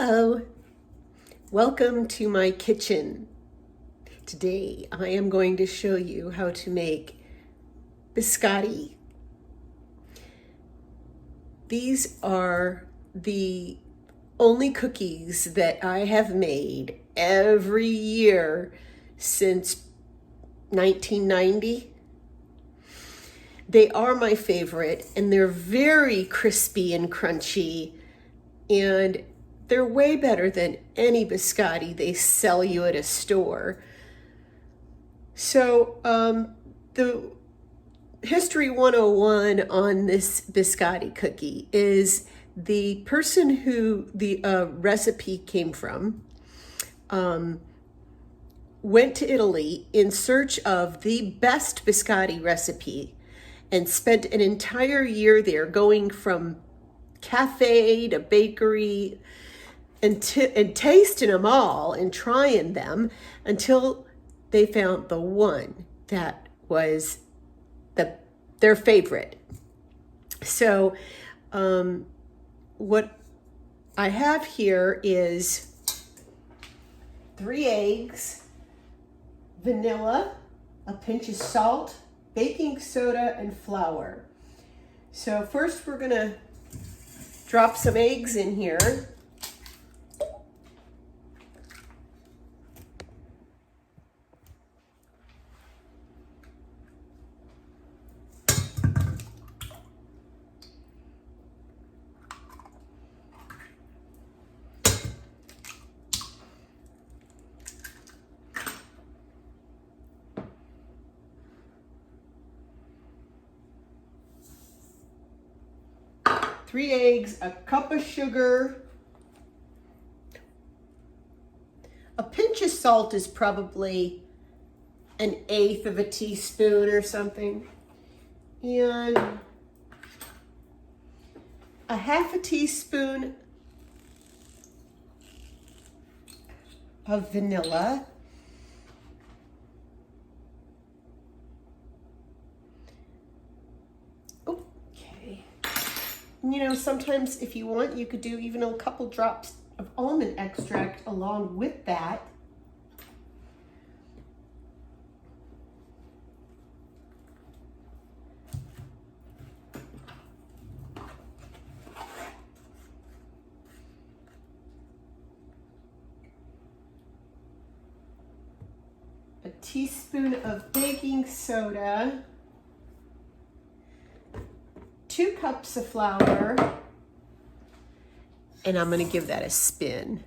Hello, welcome to my kitchen. Today I am going to show you how to make biscotti. These are the only cookies that I have made every year since 1990. They are my favorite and they're very crispy and crunchy, and they're way better than any biscotti they sell you at a store. So the History 101 on this biscotti cookie is the person who the recipe came from went to Italy in search of the best biscotti recipe and spent an entire year there, going from cafe to bakery and tasting them all and trying them until they found the one that was their favorite. So what I have here is 3 eggs, vanilla, a pinch of salt, baking soda, and flour. So first we're gonna drop some eggs in here. Three eggs, a cup of sugar, a pinch of salt is probably 1/8 of a teaspoon or something, and a half a teaspoon of vanilla, you know, sometimes if you want, you could do even a couple drops of almond extract along with that. A teaspoon of baking soda. 2 cups of flour, and I'm going to give that a spin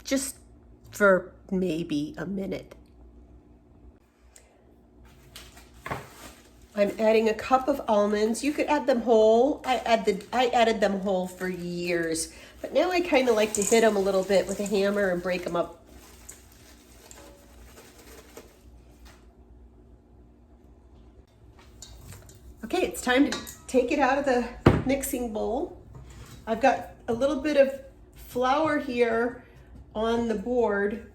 just for maybe a minute. I'm adding a cup of almonds. You could add them whole. I added them whole for years, but now I kind of like to hit them a little bit with a hammer and break them up. Okay, it's time to take it out of the mixing bowl. I've got a little bit of flour here on the board.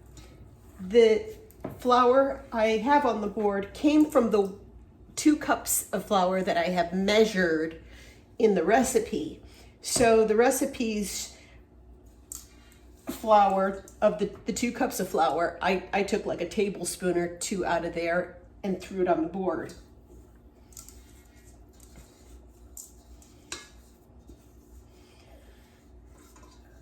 The flour I have on the board came from the 2 cups of flour that I have measured in the recipe. So the recipe's flour, of the 2 cups of flour, I took like a tablespoon or 2 out of there and threw it on the board.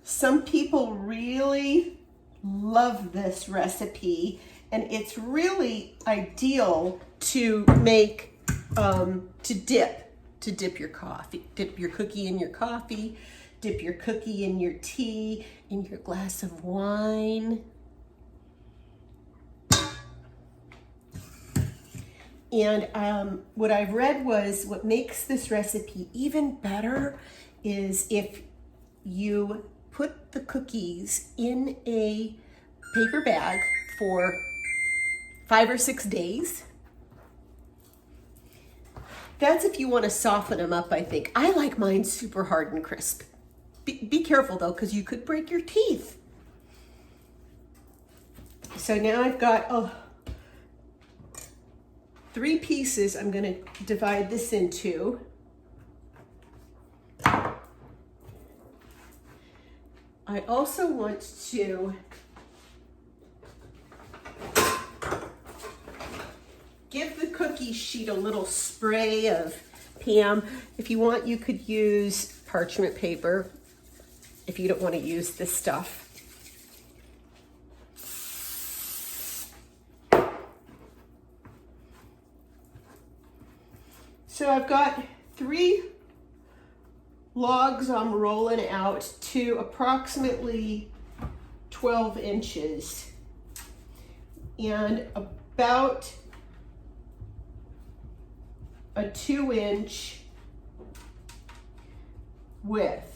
Some people really love this recipe, and it's really ideal to make, to dip your coffee, dip your cookie in your coffee, dip your cookie in your tea, in your glass of wine. And what I've read was what makes this recipe even better is if you put the cookies in a paper bag for 5 or 6 days. That's if you want to soften them up, I think. I like mine super hard and crisp. Be careful though, because you could break your teeth. So now I've got 3 pieces I'm going to divide this into. I also want to give the cookie sheet a little spray of Pam. If you want, you could use parchment paper if you don't want to use this stuff. So I've got 3 logs I'm rolling out to approximately 12 inches and about a 2-inch width.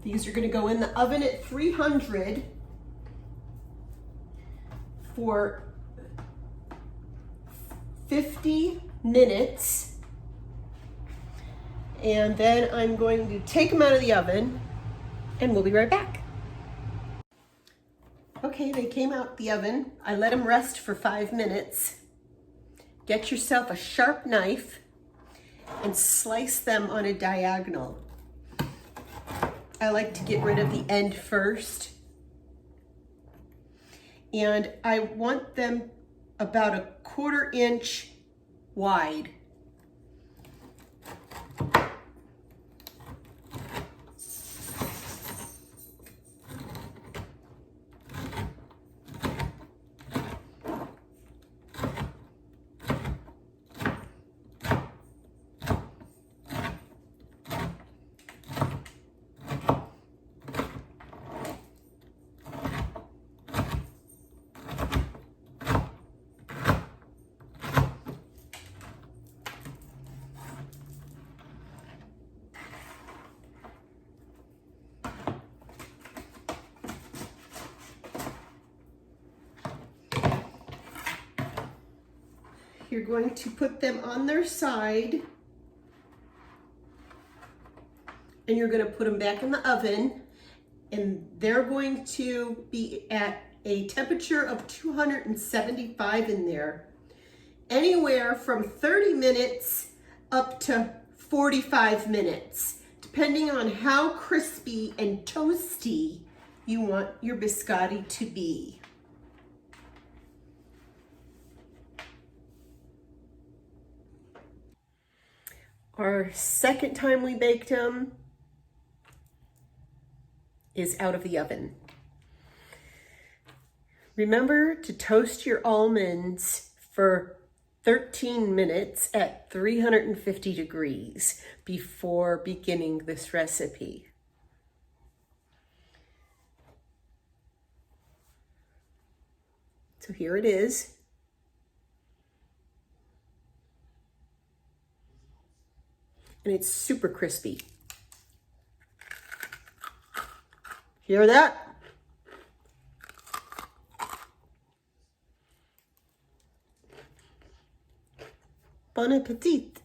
These are going to go in the oven at 300 for 50 minutes. And then I'm going to take them out of the oven and we'll be right back. Okay, they came out the oven. I let them rest for 5 minutes. Get yourself a sharp knife and slice them on a diagonal. I like to get rid of the end first. And I want them about a 1/4 inch wide. You're going to put them on their side and you're going to put them back in the oven, and they're going to be at a temperature of 275 in there, anywhere from 30 minutes up to 45 minutes, depending on how crispy and toasty you want your biscotti to be. Our second time we baked them is out of the oven. Remember to toast your almonds for 13 minutes at 350 degrees before beginning this recipe. So here it is. And it's super crispy. Hear that? Bon appetit.